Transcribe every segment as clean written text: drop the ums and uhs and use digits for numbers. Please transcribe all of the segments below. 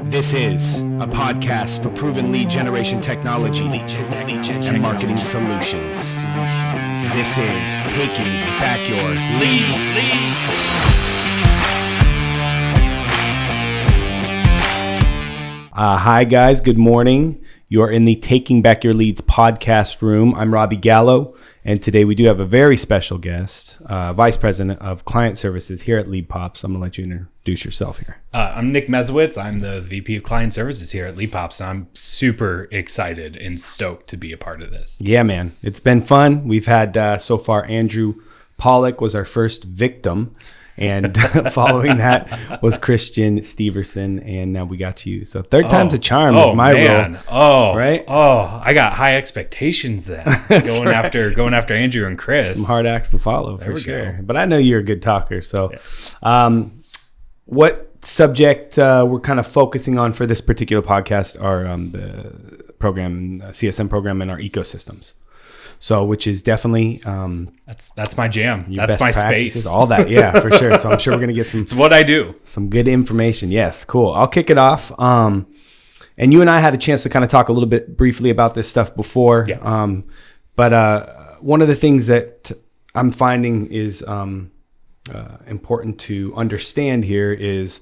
This is a podcast for proven lead generation technology and marketing solutions. This is Taking Back Your Leads. Hi guys, good morning. You are in the Taking Back Your Leads podcast room. I'm Robbie Gallo, and today we do have a very special guest, Vice President of Client Services here at Leadpops. I'm going to let you introduce yourself here. I'm Nick Misewicz. I'm the VP of Client Services here at Leadpops, and I'm super excited and stoked to be a part of this. Yeah, man. It's been fun. We've had, so far, Andrew Pollock was our first victim, and following that was Christian Steverson, and now we got you. So third time's a charm is my role. Right? I got high expectations then. going after Andrew and Chris. Some hard acts to follow for sure. But I know you're a good talker. So what subject we're kind of focusing on for this particular podcast are the program, CSM program, and our ecosystems. So, which is definitely that's my jam. That's my space. All that, yeah, for sure. So I'm sure we're gonna get some. It's what I do. Some good information. Yes, cool. I'll kick it off. And you and I had a chance to kind of talk a little bit briefly about this stuff before. Yeah. But one of the things that I'm finding is important to understand here is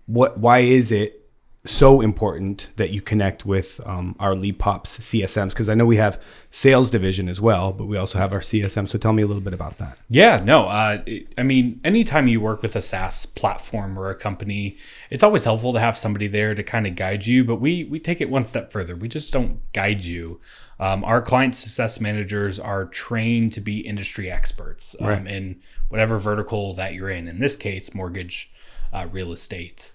why is it so important that you connect with our Leadpops CSMs, because I know we have sales division as well, but we also have our CSM. So tell me a little bit about that. Yeah, no, I mean, anytime you work with a SaaS platform or a company, it's always helpful to have somebody there to kind of guide you, but we take it one step further. We just don't guide you. Our client success managers are trained to be industry experts in whatever vertical that you're in this case, mortgage, real estate.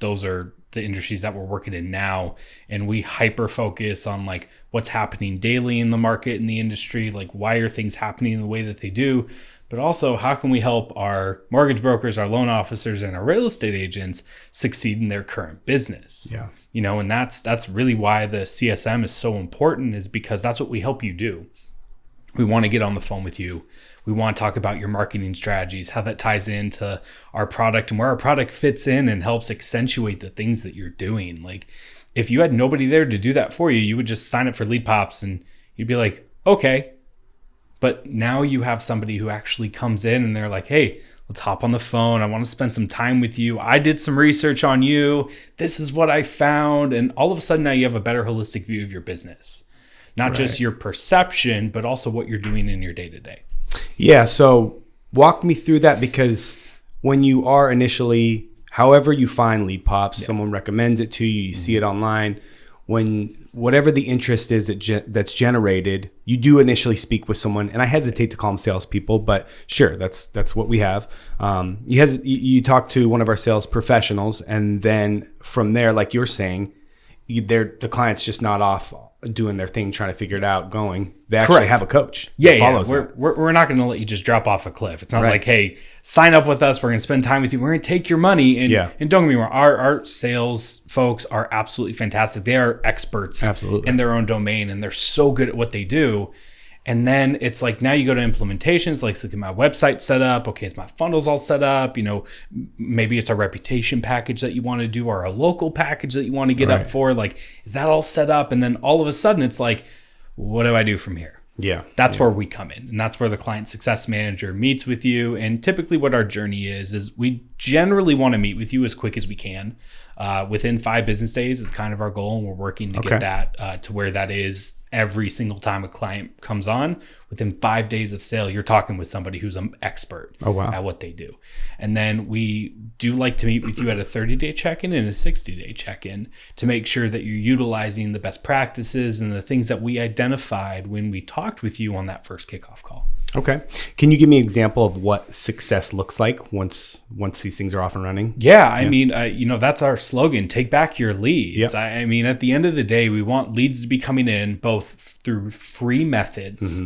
Those are the industries that we're working in now, and we hyper focus on like what's happening daily in the market, in the industry, like why are things happening the way that they do, but also how can we help our mortgage brokers, our loan officers, and our real estate agents succeed in their current business. Yeah, and that's really why the CSM is so important, is because that's what we help you do. We want to get on the phone with you. We want to talk about your marketing strategies, how that ties into our product and where our product fits in and helps accentuate the things that you're doing. Like if you had nobody there to do that for you, you would just sign up for Leadpops and you'd be like, okay. But now you have somebody who actually comes in and they're like, hey, let's hop on the phone. I want to spend some time with you. I did some research on you. This is what I found. And all of a sudden now you have a better holistic view of your business. Not just your perception, but also what you're doing in your day-to-day. Yeah, so walk me through that, because when you are initially, however you find Leadpops, someone recommends it to you, you see it online, when whatever the interest is that's generated, you do initially speak with someone, and I hesitate to call them salespeople, but sure, that's what we have. You talk to one of our sales professionals, and then from there, like you're saying, the client's just not off doing their thing, trying to figure it out, going. They actually have a coach that follows that. We're not going to let you just drop off a cliff. It's not like, hey, sign up with us. We're going to spend time with you. We're going to take your money. And don't get me wrong, our sales folks are absolutely fantastic. They are experts in their own domain, and they're so good at what they do. And then it's like, now you go to implementations, like, look at my website set up. Okay, is my funnels all set up? Maybe it's a reputation package that you want to do, or a local package that you want to get up for. Like, is that all set up? And then all of a sudden it's like, what do I do from here? Yeah. That's where we come in. And that's where the client success manager meets with you. And typically what our journey is we generally want to meet with you as quick as we can. Within 5 business days is kind of our goal. And we're working to get that to where that is every single time a client comes on. Within 5 days of sale, you're talking with somebody who's an expert at what they do. And then we do like to meet with you at a 30-day check-in and a 60-day check-in to make sure that you're utilizing the best practices and the things that we identified when we talked with you on that first kickoff call. Okay. Can you give me an example of what success looks like once these things are off and running? Yeah. I mean, that's our slogan, take back your leads. Yep. I mean, at the end of the day, we want leads to be coming in both through free methods,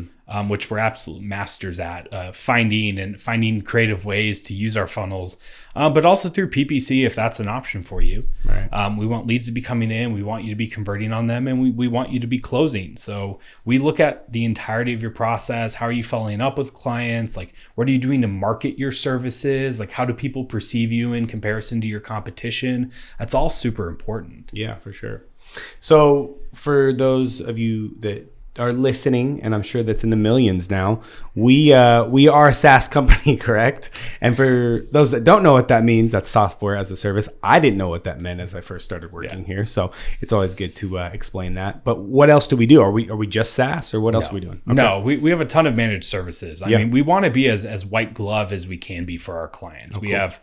which we're absolute masters at finding creative ways to use our funnels, but also through PPC if that's an option for you. Right. We want leads to be coming in, we want you to be converting on them, and we want you to be closing. So we look at the entirety of your process. How are you following up with clients? Like, what are you doing to market your services? Like, how do people perceive you in comparison to your competition? That's all super important. Yeah, for sure. So for those of you that are listening, and I'm sure that's in the millions now, we are a SaaS company, correct? And for those that don't know what that means, that's software as a service. I didn't know what that meant as I first started working here, so it's always good to explain that. But what else do we do? Are we just SaaS, or what else are we doing? Okay. No, we have a ton of managed services. I mean, we want to be as white glove as we can be for our clients. We have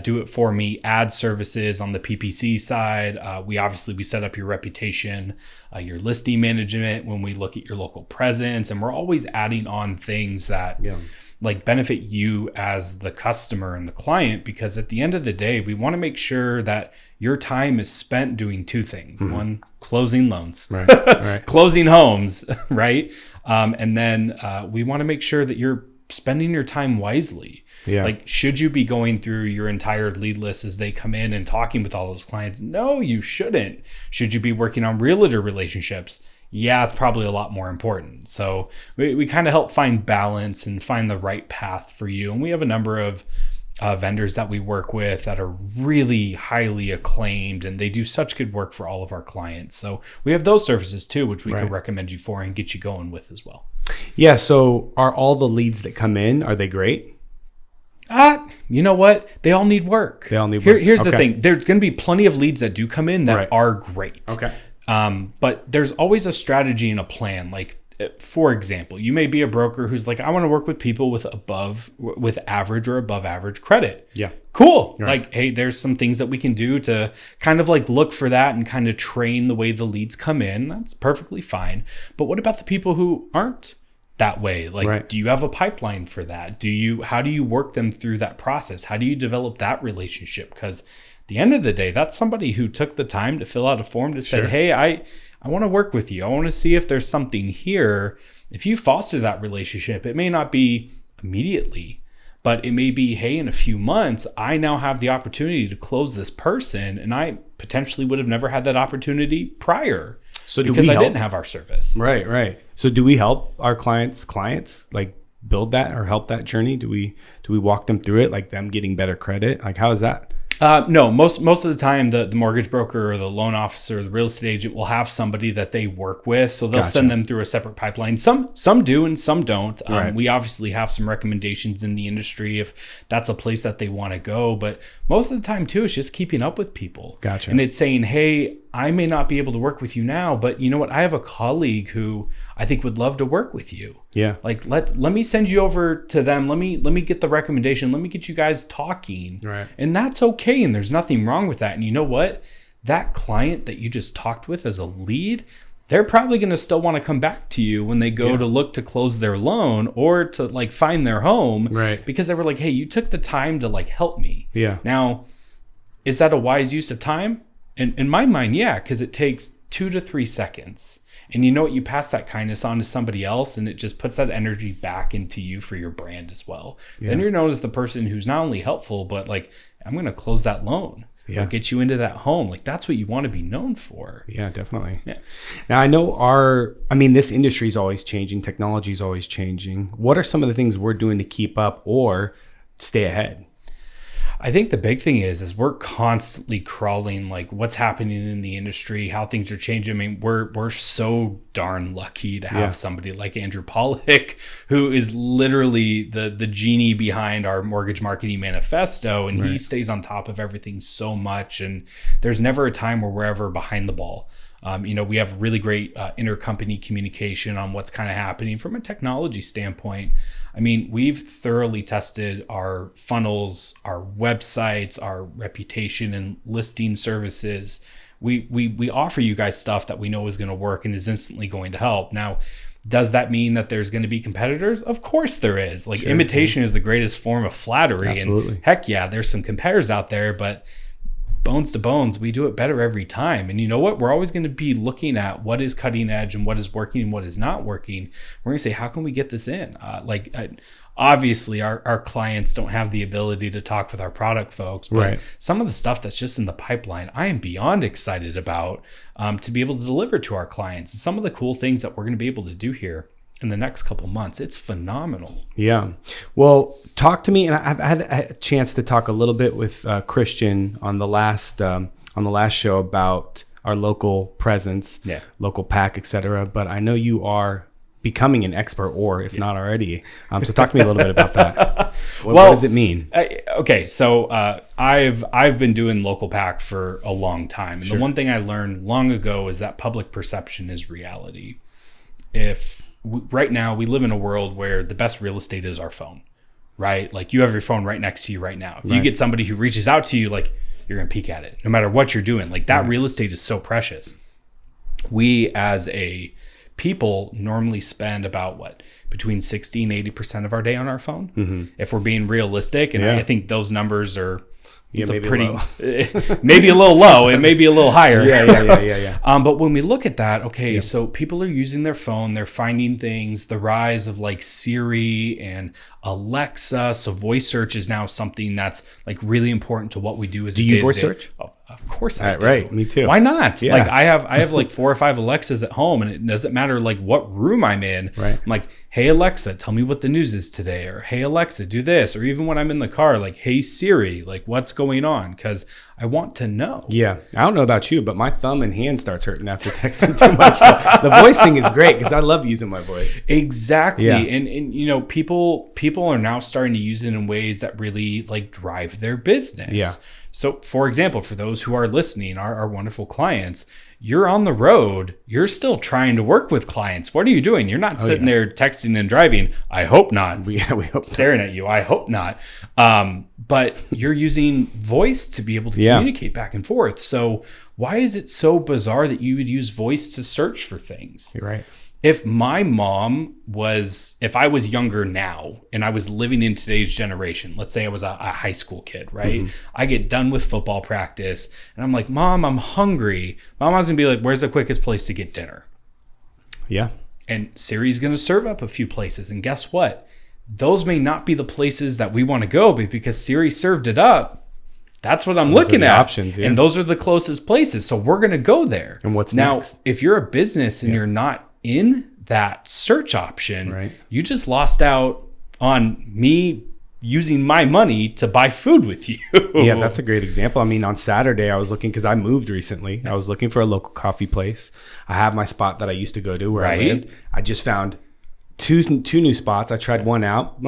do it for me ad services on the PPC side. We set up your reputation, your listing management when we look at your local presence, and we're always adding on things that like benefit you as the customer and the client, because at the end of the day, we want to make sure that your time is spent doing two things. Mm-hmm. One, closing loans, right. Closing homes, right? And then we want to make sure that you're spending your time wisely. Yeah. Like, should you be going through your entire lead list as they come in and talking with all those clients? No, you shouldn't. Should you be working on realtor relationships? Yeah, it's probably a lot more important. So we kind of help find balance and find the right path for you. And we have a number of vendors that we work with that are really highly acclaimed, and they do such good work for all of our clients. So we have those services too, which we could recommend you for and get you going with as well. Yeah. So are all the leads that come in, are they great? You know what? They all need work. Here's the thing. There's going to be plenty of leads that do come in that are great. Okay. But there's always a strategy and a plan. Like, for example, you may be a broker who's like, I want to work with people with average or above average credit. Yeah. Cool. Right. Like, hey, there's some things that we can do to kind of like look for that and kind of train the way the leads come in. That's perfectly fine. But what about the people who aren't that way? Like, do you have a pipeline for that? How do you work them through that process? How do you develop that relationship? Because at the end of the day, that's somebody who took the time to fill out a form to say, hey, I want to work with you. I want to see if there's something here. If you foster that relationship, it may not be immediately, but it may be, hey, in a few months, I now have the opportunity to close this person, and I potentially would have never had that opportunity prior. So because I didn't have our service. Right. So do we help our clients like build that or help that journey? Do we walk them through it, like them getting better credit? Like, how is that? No, most of the time the mortgage broker or the loan officer or the real estate agent will have somebody that they work with. So they'll send them through a separate pipeline. Some do and some don't. We obviously have some recommendations in the industry if that's a place that they want to go. But most of the time too, it's just keeping up with people. Gotcha. And it's saying, hey, I may not be able to work with you now, but you know what? I have a colleague who I think would love to work with you. Yeah. Like, let me send you over to them. Let me get the recommendation. Let me get you guys talking. Right. And that's okay. And there's nothing wrong with that. And you know what? That client that you just talked with as a lead, they're probably going to still want to come back to you when they go to look to close their loan or to like find their home. Right. Because they were like, hey, you took the time to like help me. Yeah. Now, is that a wise use of time? In my mind, yeah, because it takes 2 to 3 seconds. And you know what? You pass that kindness on to somebody else, and it just puts that energy back into you for your brand as well. Yeah. Then you're known as the person who's not only helpful, but like, I'm going to close that loan. Yeah. Or get you into that home. Like, that's what you want to be known for. Yeah, definitely. Yeah. Now, I know this industry is always changing. Technology is always changing. What are some of the things we're doing to keep up or stay ahead? I think the big thing is we're constantly crawling like what's happening in the industry, how things are changing. I mean, we're so darn lucky to have somebody like Andrew Pollock, who is literally the genie behind our mortgage marketing manifesto, and he stays on top of everything so much. And there's never a time where we're ever behind the ball. We have really great intercompany communication on what's kind of happening from a technology standpoint. I mean, we've thoroughly tested our funnels, our websites, our reputation and listing services. We offer you guys stuff that we know is going to work and is instantly going to help. Now, does that mean that there's going to be competitors? Of course there is. Like, imitation is the greatest form of flattery. Absolutely. And heck yeah, there's some competitors out there, but bones to bones, we do it better every time. And you know what? We're always going to be looking at what is cutting edge and what is working and what is not working. We're going to say, how can we get this in? Obviously, our clients don't have the ability to talk with our product folks, but some of the stuff that's just in the pipeline, I am beyond excited about to be able to deliver to our clients. And some of the cool things that we're going to be able to do here in the next couple months, it's phenomenal. Yeah. Well, talk to me, and I've had a chance to talk a little bit with Christian on the last show about our local presence, local pack, etc. But I know you are becoming an expert, or if not already. So talk to me a little bit about that. What does it mean? Okay, so I've been doing local pack for a long time, and the one thing I learned long ago is that public perception is reality. Right now, we live in a world where the best real estate is our phone, right? Like, you have your phone right next to you right now. If you get somebody who reaches out to you, like, you're going to peek at it, no matter what you're doing. Like, that real estate is so precious. We, as a people, normally spend about between 60 and 80% of our day on our phone. If we're being realistic. And I think those numbers are... It's maybe maybe a little low and maybe a little higher. Yeah. But when we look at that, so people are using their phone, they're finding things, the rise of like Siri and Alexa. So voice search is now something that's like really important to what we do as a day-to-day. Do you voice search? Oh, of course I do. Right, me too. Why not? Yeah. Like I have like 4 or 5 Alexas at home, and it doesn't matter like what room I'm in. Right. I'm like, hey Alexa, tell me what the news is today, or hey Alexa, do this, or even when I'm in the car, like, hey Siri, like what's going on? Because I want to know. Yeah, I don't know about you, but my thumb and hand starts hurting after texting too much. So the voice thing is great because I love using my voice. Exactly, and you know, people are now starting to use it in ways that really like drive their business. Yeah. So, for example, for those who are listening, our wonderful clients, you're on the road. You're still trying to work with clients. What are you doing? You're not sitting there texting and driving. I hope not. We hope staring at you. I hope not. But you're using voice to be able to communicate back and forth. So why is it so bizarre that you would use voice to search for things? You're right. If I was younger now and I was living in today's generation, let's say I was a high school kid, right? I get done with football practice and I'm like, Mom, I'm hungry. Mama's gonna be like, where's the quickest place to get dinner? Yeah. And Siri's gonna serve up a few places. And guess what? Those may not be the places that we want to go, but because Siri served it up, that's what I'm looking at. Options, and those are the closest places. So we're gonna go there. And what's now, next? If you're a business and you're not in that search option, right, you just lost out on me using my money to buy food with you. Yeah, that's a great example. I mean, on Saturday, I was looking, because I moved recently. I was looking for a local coffee place. I have my spot that I used to go to where I lived. I just found two new spots. I tried one out.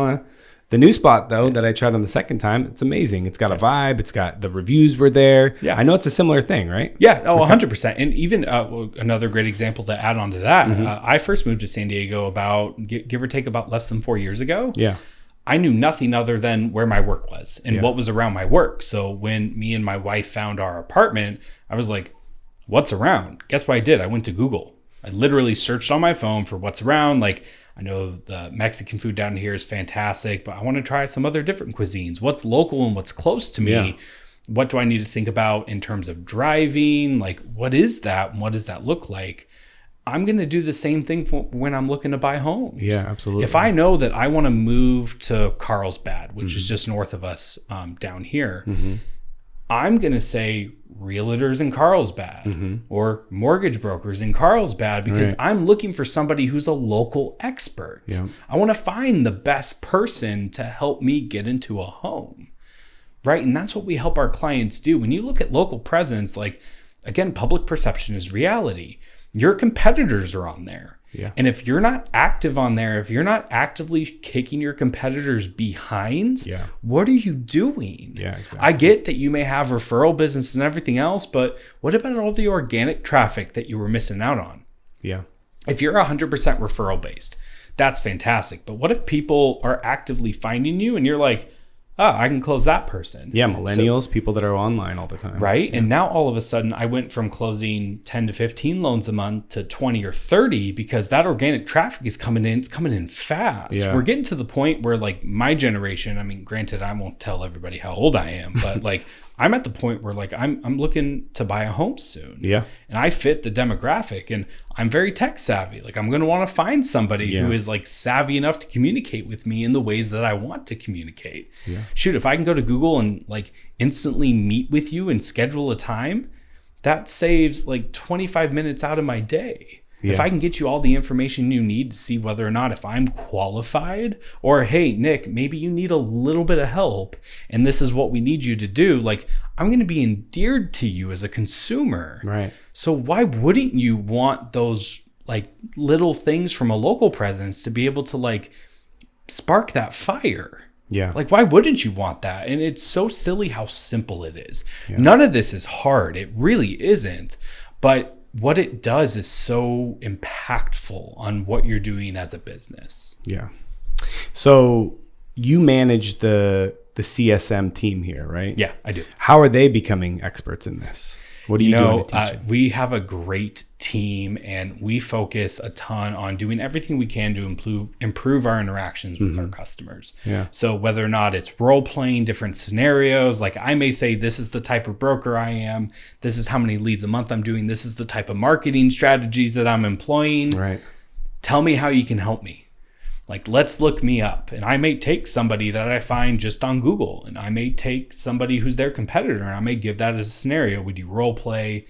The new spot, though, that I tried on the second time, it's amazing. It's got a vibe. It's got, the reviews were there. Yeah. I know it's a similar thing, right? Yeah. Oh, 100%. And even another great example to add on to that, I first moved to San Diego about, give or take, about less than 4 years ago. Yeah. I knew nothing other than where my work was and what was around my work. So when me and my wife found our apartment, I was like, what's around? Guess what I did? I went to Google. I literally searched on my phone for what's around. Like, I know the Mexican food down here is fantastic, but I want to try some other different cuisines. What's local and what's close to me? Yeah. What do I need to think about in terms of driving? Like, what is that? And what does that look like? I'm going to do the same thing when I'm looking to buy homes. Yeah, absolutely. If I know that I want to move to Carlsbad, which is just north of us down here, I'm going to say realtors in Carlsbad or mortgage brokers in Carlsbad because I'm looking for somebody who's a local expert. Yeah. I want to find the best person to help me get into a home, right? And that's what we help our clients do. When you look at local presence, like, again, public perception is reality. Your competitors are on there. Yeah. And if you're not active on there, if you're not actively kicking your competitors behinds, what are you doing? Yeah, exactly. I get that you may have referral business and everything else, but what about all the organic traffic that you were missing out on? Yeah. If you're 100% referral based, that's fantastic. But what if people are actively finding you and you're like, oh, I can close that person. Yeah, millennials, people that are online all the time. Right? Yeah. And now all of a sudden I went from closing 10 to 15 loans a month to 20 or 30 because that organic traffic is coming in. It's coming in fast. Yeah. We're getting to the point where, like, my generation, I mean, granted, I won't tell everybody how old I am, but like I'm at the point where like I'm looking to buy a home soon. Yeah. And I fit the demographic, and I'm very tech savvy. Like I'm going to want to find somebody who is like savvy enough to communicate with me in the ways that I want to communicate. Yeah. Shoot, if I can go to Google and like instantly meet with you and schedule a time, that saves like 25 minutes out of my day. Yeah. If I can get you all the information you need to see whether or not if I'm qualified, or hey, Nick, maybe you need a little bit of help and this is what we need you to do, like I'm going to be endeared to you as a consumer. Right. So why wouldn't you want those like little things from a local presence to be able to like spark that fire? Yeah. Like, why wouldn't you want that? And it's so silly how simple it is. Yeah. None of this is hard. It really isn't. But what it does is so impactful on what you're doing as a business. Yeah. So you manage the CSM team here, right? Yeah, I do. How are they becoming experts in this? What do you doing to teach them? We have a great team, and we focus a ton on doing everything we can to improve our interactions with our customers. Yeah. So whether or not it's role playing different scenarios, like I may say, this is the type of broker I am. This is how many leads a month I'm doing. This is the type of marketing strategies that I'm employing. Right. Tell me how you can help me. Like, let's look me up. And I may take somebody that I find just on Google, and I may take somebody who's their competitor, and I may give that as a scenario. We do role play.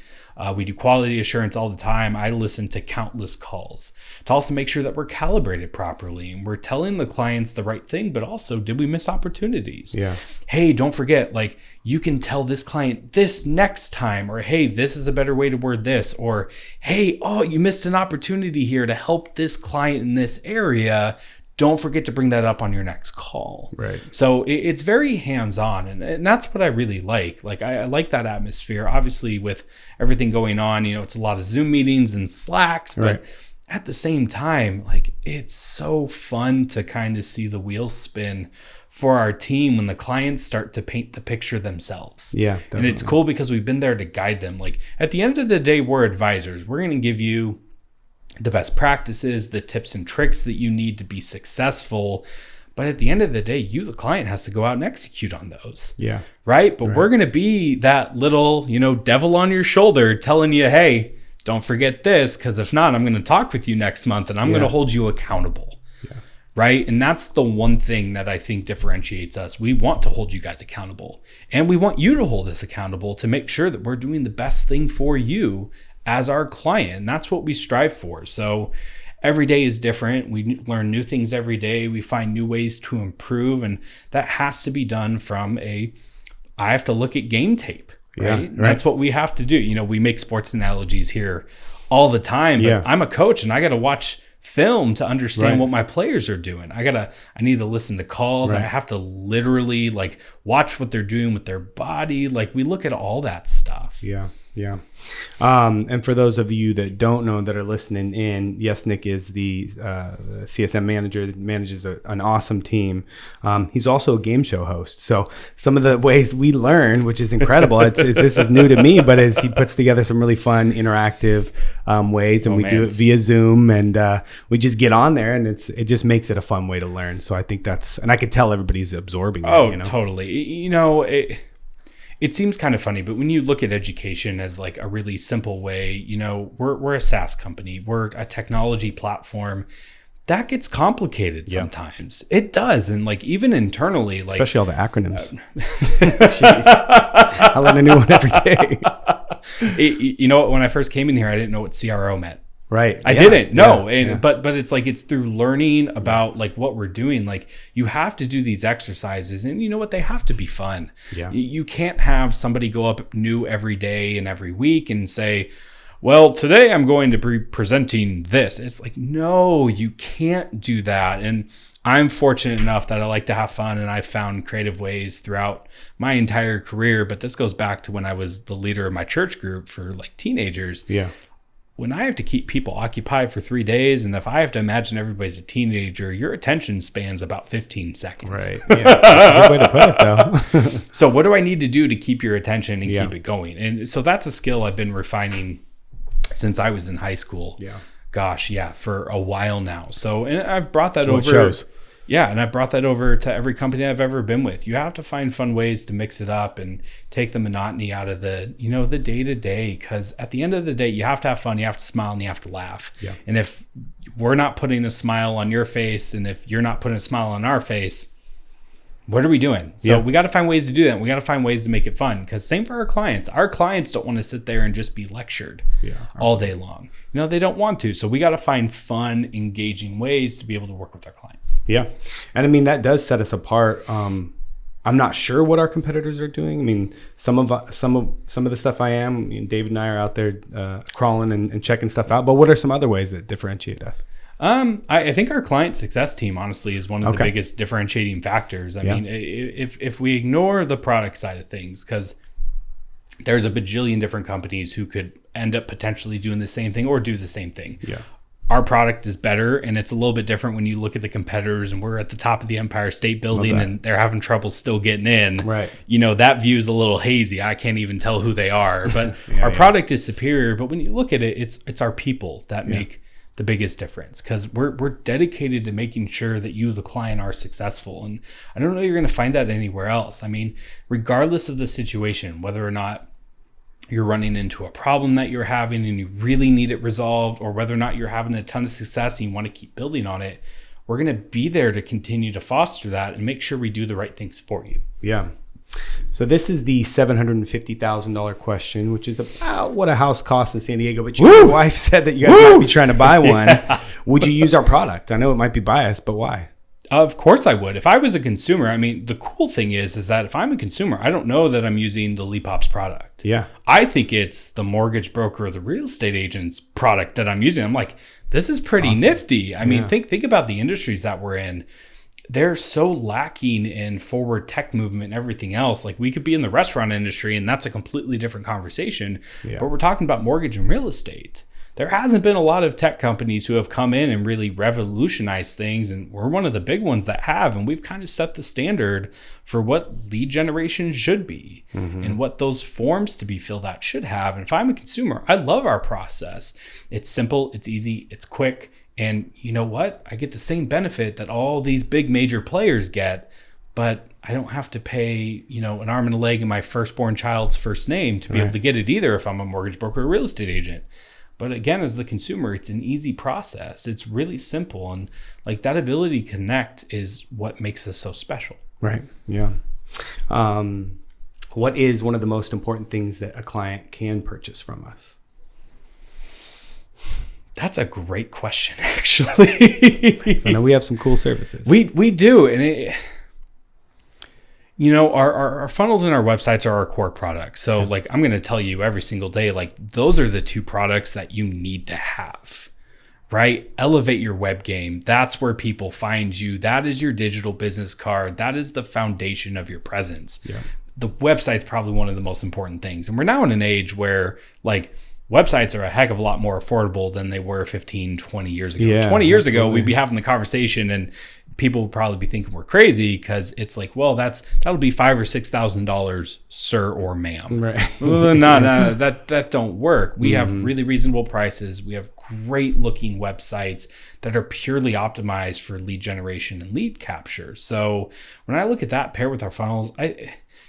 We do quality assurance all the time. I listen to countless calls to also make sure that we're calibrated properly and we're telling the clients the right thing, but also, did we miss opportunities? Yeah. Hey, don't forget, like, you can tell this client this next time, or hey, this is a better way to word this, or hey, oh, you missed an opportunity here to help this client in this area. Don't forget to bring that up on your next call. Right. So it's very hands-on, and that's what I really like. Like I like that atmosphere. Obviously, with everything going on, it's a lot of Zoom meetings and Slacks, but at the same time, like it's so fun to kind of see the wheels spin for our team when the clients start to paint the picture themselves. Yeah. Definitely. And it's cool because we've been there to guide them. Like at the end of the day, we're advisors. We're going to give you the best practices, the tips and tricks that you need to be successful. But at the end of the day, you, the client, has to go out and execute on those. Yeah. Right. But we're going to be that little, devil on your shoulder telling you, hey, don't forget this, because if not, I'm going to talk with you next month and I'm going to hold you accountable. Yeah. Right. And that's the one thing that I think differentiates us. We want to hold you guys accountable, and we want you to hold us accountable to make sure that we're doing the best thing for you as our client. And that's what we strive for. So every day is different. We learn new things every day. We find new ways to improve. And that has to be done from I have to look at game tape, right? And that's what we have to do. We make sports analogies here all the time, but I'm a coach and I got to watch film to understand what my players are doing. I need to listen to calls. I have to literally like watch what they're doing with their body. Like we look at all that stuff. Yeah. Yeah. And for those of you that don't know, that are listening in, yes, Nick is the CSM manager that manages an awesome team. He's also a game show host. So some of the ways we learn, which is incredible, this is new to me, but as he puts together some really fun, interactive ways, and we do it via Zoom, and we just get on there, and it just makes it a fun way to learn. So I think and I could tell everybody's absorbing it. Oh, totally. It seems kind of funny, but when you look at education as like a really simple way, we're a SaaS company, we're a technology platform. That gets complicated sometimes. It does. And like even internally, like especially all the acronyms. Jeez. I learn a new one every day. When I first came in here, I didn't know what CRO meant. Right. I didn't. No. But it's like, it's through learning about like what we're doing. Like you have to do these exercises, and you know what? They have to be fun. Yeah. You can't have somebody go up new every day and every week and say, well, today I'm going to be presenting this. It's like, no, you can't do that. And I'm fortunate enough that I like to have fun, and I've found creative ways throughout my entire career. But this goes back to when I was the leader of my church group for like teenagers. Yeah. When I have to keep people occupied for 3 days, and if I have to imagine everybody's a teenager, your attention span's about 15 seconds. Right. Yeah. Good way to put it, though. So what do I need to do to keep your attention and keep it going? And so that's a skill I've been refining since I was in high school. Yeah. Gosh, yeah, for a while now. So, and I've brought that over. It shows. Yeah, and I brought that over to every company I've ever been with. You have to find fun ways to mix it up and take the monotony out of the, the day-to-day, because at the end of the day, you have to have fun, you have to smile, and you have to laugh. Yeah. And if we're not putting a smile on your face, and if you're not putting a smile on our face, what are we doing? So we got to find ways to do that. We got to find ways to make it fun, because same for our clients. Our clients don't want to sit there and just be lectured all day long. They don't want to. So we got to find fun, engaging ways to be able to work with our clients. Yeah. And I mean, that does set us apart. I'm not sure what our competitors are doing. I mean, some of the stuff I am, David and I are out there crawling and checking stuff out. But what are some other ways that differentiate us? I think our client success team, honestly, is one of the biggest differentiating factors. I mean, if we ignore the product side of things, because there's a bajillion different companies who could end up potentially doing the same thing or do the same thing. Yeah. Our product is better, and it's a little bit different when you look at the competitors, and we're at the top of the Empire State Building and they're having trouble still getting in. Right. That view is a little hazy. I can't even tell who they are, but our product is superior. But when you look at it, it's our people that make the biggest difference, because we're dedicated to making sure that you, the client, are successful. And I don't know you're going to find that anywhere else. I mean, regardless of the situation, whether or not you're running into a problem that you're having and you really need it resolved, or whether or not you're having a ton of success and you want to keep building on it, we're going to be there to continue to foster that and make sure we do the right things for you. Yeah. So this is the $750,000 question, which is about what a house costs in San Diego. But your wife said that you guys might be trying to buy one. Yeah. Would you use our product? I know it might be biased, but why? Of course I would. If I was a consumer, I mean, the cool thing is that if I'm a consumer, I don't know that I'm using the Leadpops product. Yeah. I think it's the mortgage broker or the real estate agent's product that I'm using. I'm like, this is pretty nifty. I mean, think about the industries that we're in. They're so lacking in forward tech movement and everything else. Like, we could be in the restaurant industry and that's a completely different conversation, but we're talking about mortgage and real estate. There hasn't been a lot of tech companies who have come in and really revolutionized things, and we're one of the big ones that have, and we've kind of set the standard for what lead generation should be and what those forms to be filled out should have. And if I'm a consumer, I love our process. It's simple, it's easy, it's quick, and you know what? I get the same benefit that all these big major players get, but I don't have to pay, an arm and a leg in my firstborn child's first name to be able to get it either if I'm a mortgage broker or real estate agent. But again, as the consumer, it's an easy process. It's really simple. And like, that ability to connect is what makes us so special. Right. Yeah. What is one of the most important things that a client can purchase from us? That's a great question, actually. So I know we have some cool services. We do. And our funnels and our websites are our core products. So like, I'm going to tell you every single day, like, those are the two products that you need to have, right? Elevate your web game. That's where people find you. That is your digital business card. That is the foundation of your presence. Yeah. The website's probably one of the most important things. And we're now in an age where, like, websites are a heck of a lot more affordable than they were 15, 20 years ago. Yeah, 20 years ago, we'd be having the conversation and people would probably be thinking we're crazy, because it's like, well, that'll be $5,000 or $6,000, sir or ma'am. Right. No, that don't work. We have really reasonable prices. We have great looking websites that are purely optimized for lead generation and lead capture. So when I look at that paired with our funnels,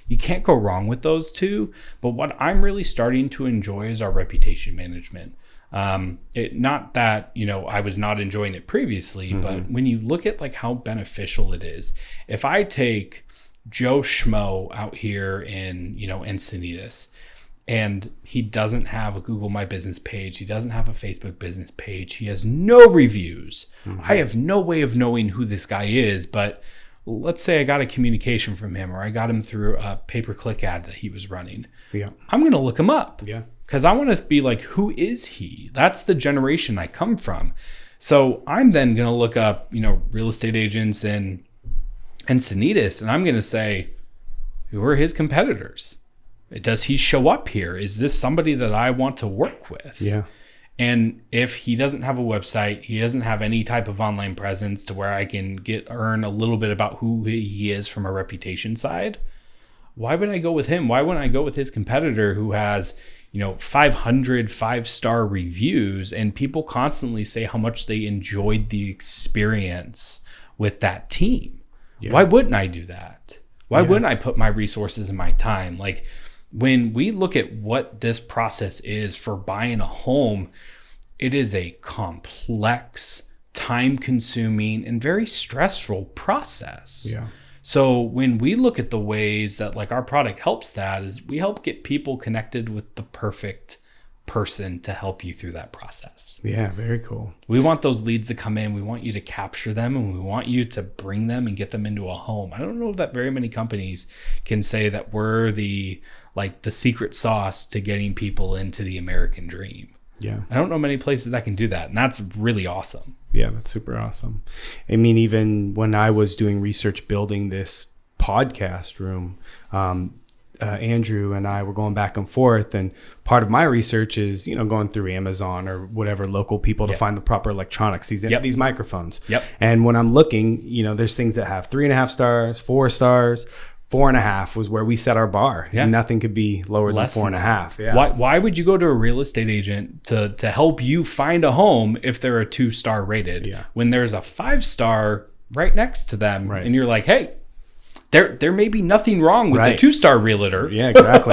you can't go wrong with those two. But what I'm really starting to enjoy is our reputation management. Not that, I was not enjoying it previously, but when you look at like how beneficial it is, if I take Joe Schmo out here in, Encinitas, and he doesn't have a Google My Business page, he doesn't have a Facebook business page, he has no reviews. I have no way of knowing who this guy is, but let's say I got a communication from him, or I got him through a pay-per-click ad that he was running. Yeah. I'm going to look him up. Yeah. Because I want to be like, who is he? That's the generation I come from. So I'm then going to look up, real estate agents in Encinitas, and I'm going to say, who are his competitors? Does he show up here? Is this somebody that I want to work with? Yeah. And if he doesn't have a website, he doesn't have any type of online presence to where I can earn a little bit about who he is from a reputation side, why would I go with him? Why wouldn't I go with his competitor who has 500 5-star reviews and people constantly say how much they enjoyed the experience with that team. Yeah. Why wouldn't I do that? Why wouldn't I put my resources and my time? Like, when we look at what this process is for buying a home, it is a complex, time-consuming, and very stressful process. Yeah. So when we look at the ways that like our product helps that is we help get people connected with the perfect person to help you through that process. Yeah, very cool. We want those leads to come in. We want you to capture them, and we want you to bring them and get them into a home. I don't know that very many companies can say that we're the secret sauce to getting people into the American dream. Yeah. I don't know many places that can do that, and that's really awesome. Yeah, that's super awesome. I mean, even when I was doing research building this podcast room, Andrew and I were going back and forth, and part of my research is, going through Amazon or whatever local people to find the proper electronics, these microphones. Yep. And when I'm looking, there's things that have 3.5 stars, 4 stars. 4.5 was where we set our bar. Yeah. Nothing could be lower Less than 4.5. Yeah. Why would you go to a real estate agent to help you find a home if they're a 2-star rated? Yeah. When there's a 5-star right next to them, Right. and you're like, hey, there may be nothing wrong with Right. the 2-star realtor. Yeah, exactly.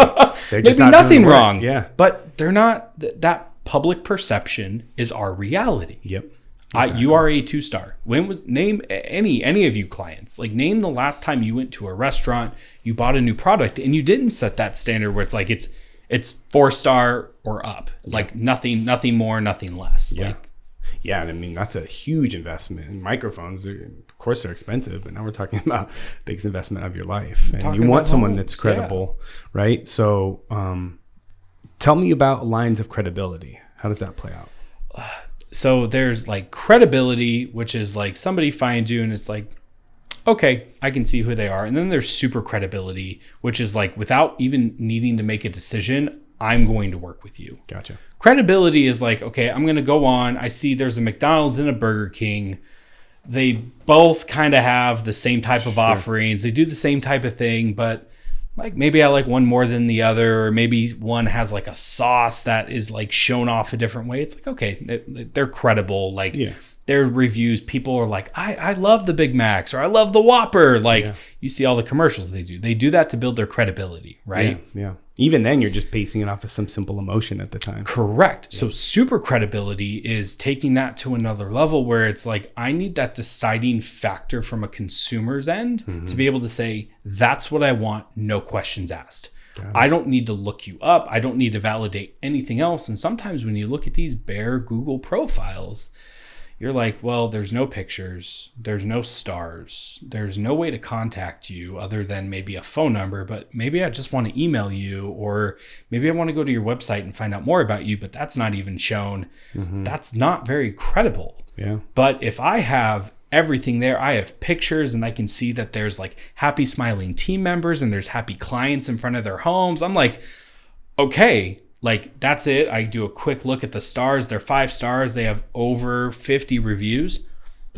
They're just Maybe not doing nothing the work. wrong. Yeah. But they're not. That public perception is our reality. Yep. You are a 2-star. Name any of you clients, like name the last time you went to a restaurant, you bought a new product, and you didn't set that standard where it's like it's 4-star or up, like nothing more, nothing less. Yeah. Like, Yeah, and I mean, that's a huge investment. And microphones, of course, they're expensive, but now we're talking about biggest investment of your life. And you want someone that's credible, right? So tell me about lines of credibility. How does that play out? So there's like credibility, which is like somebody finds you and it's like, okay, I can see who they are. And then there's super credibility, which is like without even needing to make a decision, I'm going to work with you. Gotcha. Credibility is like, okay, I'm going to go on. I see there's a McDonald's and a Burger King. They both kind of have the same type of offerings. They do the same type of thing, but like maybe I like one more than the other, or maybe one has like a sauce that is like shown off a different way. It's like, okay, they're credible. Like their reviews, people are like, I love the Big Macs, or I love the Whopper. Like you see all the commercials they do. They do that to build their credibility, right? Yeah. Even then, you're just basing it off of some simple emotion at the time. Correct. Yeah. So super credibility is taking that to another level where it's like, I need that deciding factor from a consumer's end to be able to say, that's what I want, no questions asked. I don't need to look you up. I don't need to validate anything else. And sometimes when you look at these bare Google profiles, you're like, well, there's no pictures, there's no stars, there's no way to contact you other than maybe a phone number, but maybe I just want to email you, or maybe I want to go to your website and find out more about you, but that's not even shown. That's not very credible. Yeah. But if I have everything there, I have pictures and I can see that there's like happy smiling team members and there's happy clients in front of their homes. I'm like, okay, like that's it. I do a quick look at the stars. They're 5 stars. They have over 50 reviews.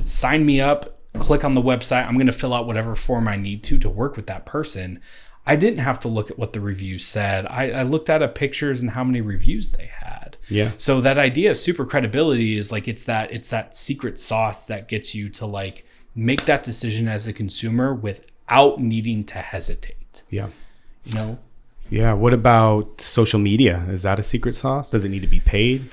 Sign me up. Click on the website. I'm going to fill out whatever form I need to work with that person. I didn't have to look at what the reviews said. I looked at pictures and how many reviews they had. Yeah. So that idea of super credibility is like it's that secret sauce that gets you to like make that decision as a consumer without needing to hesitate. Yeah. You know? Yeah. What about social media? Is that a secret sauce? Does it need to be paid?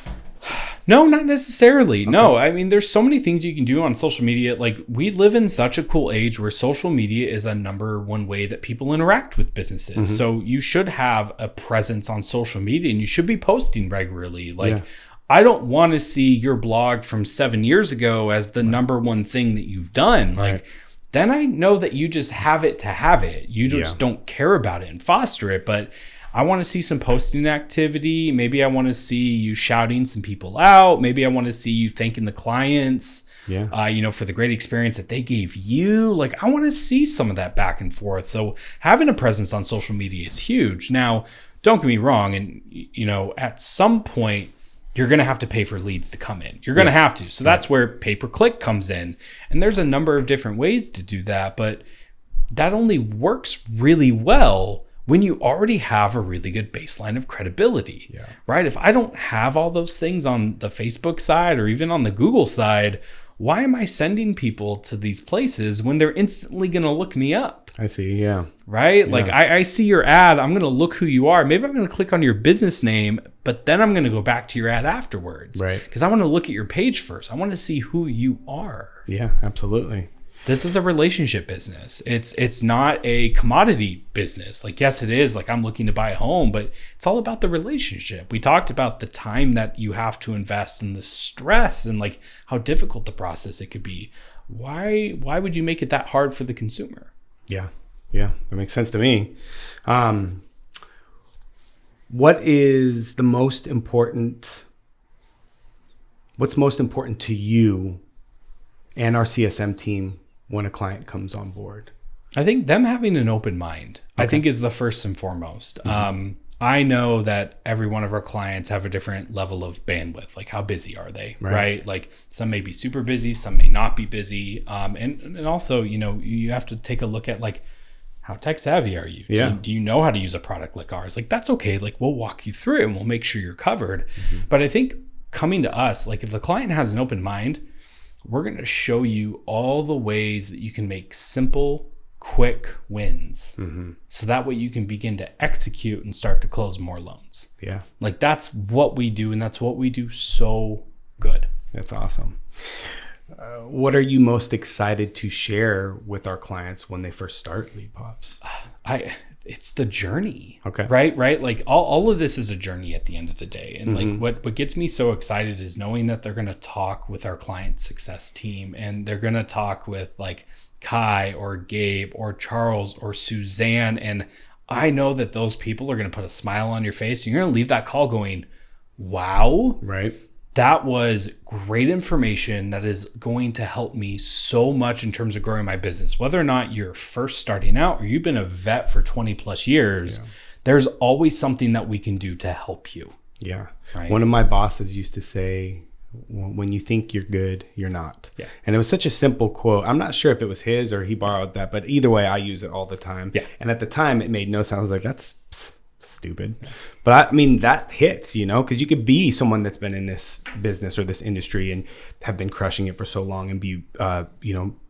No, not necessarily. Okay. No, I mean, there's so many things you can do on social media. Like we live in such a cool age where social media is a number one way that people interact with businesses. So you should have a presence on social media and you should be posting regularly. Like I don't want to see your blog from 7 years ago as the number one thing that you've done. Like then I know that you just have it to have it. You just don't care about it and foster it. But I want to see some posting activity. Maybe I want to see you shouting some people out. Maybe I want to see you thanking the clients, for the great experience that they gave you. Like I want to see some of that back and forth. So having a presence on social media is huge. Now, don't get me wrong. And, at some point, you're going to have to pay for leads to come in. You're going to have to. So that's where pay-per-click comes in. And there's a number of different ways to do that. But that only works really well when you already have a really good baseline of credibility, right? If I don't have all those things on the Facebook side or even on the Google side, why am I sending people to these places when they're instantly going to look me up? I see. Yeah. Right? Like I see your ad. I'm going to look who you are. Maybe I'm going to click on your business name, but then I'm going to go back to your ad afterwards. Right. Because I want to look at your page first. I want to see who you are. Yeah, absolutely. This is a relationship business. It's not a commodity business. Like, yes, it is. Like, I'm looking to buy a home, but it's all about the relationship. We talked about the time that you have to invest and the stress and like how difficult the process it could be. Why would you make it that hard for the consumer? Yeah. Yeah. That makes sense to me. What is the most important? What's most important to you and our CSM team when a client comes on board? I think them having an open mind, I think, is the first and foremost. I know that every one of our clients have a different level of bandwidth. Like, how busy are they? Right? Like, some may be super busy, some may not be busy. And also, you know, you have to take a look at like, how tech savvy are you? Yeah. Do you know how to use a product like ours? Like, that's okay. Like, we'll walk you through it and we'll make sure you're covered. But I think coming to us, like if the client has an open mind, we're going to show you all the ways that you can make simple, quick wins. So that way you can begin to execute and start to close more loans. Yeah. Like, that's what we do. And that's what we do so good. That's awesome. What are you most excited to share with our clients when they first start Leadpops? It's the journey. Okay. Right. Like all of this is a journey at the end of the day. And like what gets me so excited is knowing that they're going to talk with our client success team, and they're going to talk with like Kai or Gabe or Charles or Suzanne. And I know that those people are going to put a smile on your face. You're going to leave that call going, wow. Right. That was great information that is going to help me so much in terms of growing my business. Whether or not you're first starting out or you've been a vet for 20 plus years, there's always something that we can do to help you. Yeah. Right? One of my bosses used to say, when you think you're good, you're not. Yeah. And it was such a simple quote. I'm not sure if it was his or he borrowed that, but either way, I use it all the time. Yeah. And at the time, it made no sense. I was like, that's stupid. But I mean, that hits, you know, because you could be someone that's been in this business or this industry and have been crushing it for so long and be,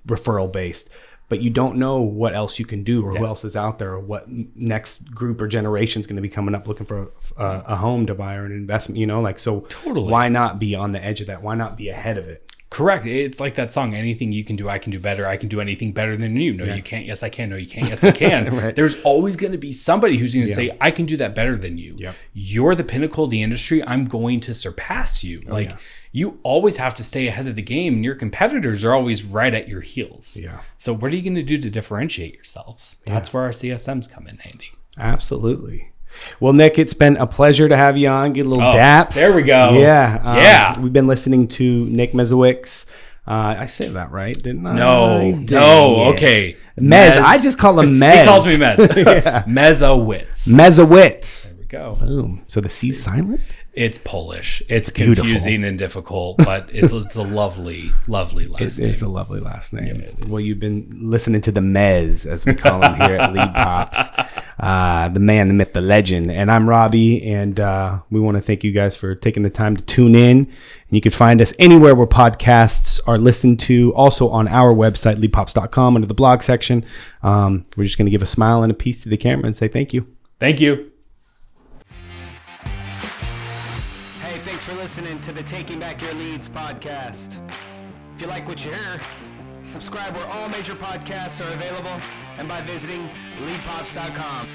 referral based, but you don't know what else you can do or who else is out there or what next group or generation is going to be coming up looking for a home to buy or an investment, you know, like, so totally. Why not be on the edge of that? Why not be ahead of it? Correct. It's like that song, anything you can do, I can do better. I can do anything better than you. No, you can't. Yes, I can. No, you can't. Yes, I can. Right. There's always going to be somebody who's going to say, I can do that better than you. Yep. You're the pinnacle of the industry. I'm going to surpass you. You always have to stay ahead of the game, and your competitors are always right at your heels. Yeah. So what are you going to do to differentiate yourselves? That's where our CSMs come in handy. Absolutely. Well, Nick, it's been a pleasure to have you on. Get a little dap. There we go. Yeah. We've been listening to Nick Misewicz. I said that right, didn't I? No. Okay. Mez. I just call him Mez. He calls me Mez. Mesewicz. There we go. Boom. So the C's silent? It's Polish. It's beautiful. Confusing and difficult, but it's a lovely, lovely last name. It's a lovely last name. Yeah, well, you've been listening to the Mez, as we call him here at Leadpops. The man, the myth, the legend. And I'm Robbie, and we want to thank you guys for taking the time to tune in. And you can find us anywhere where podcasts are listened to. Also on our website, leadpops.com, under the blog section. We're just going to give a smile and a peace to the camera and say thank you. Thank you. Thanks for listening to the Taking Back Your Leads podcast. If you like what you hear, subscribe where all major podcasts are available and by visiting leadpops.com.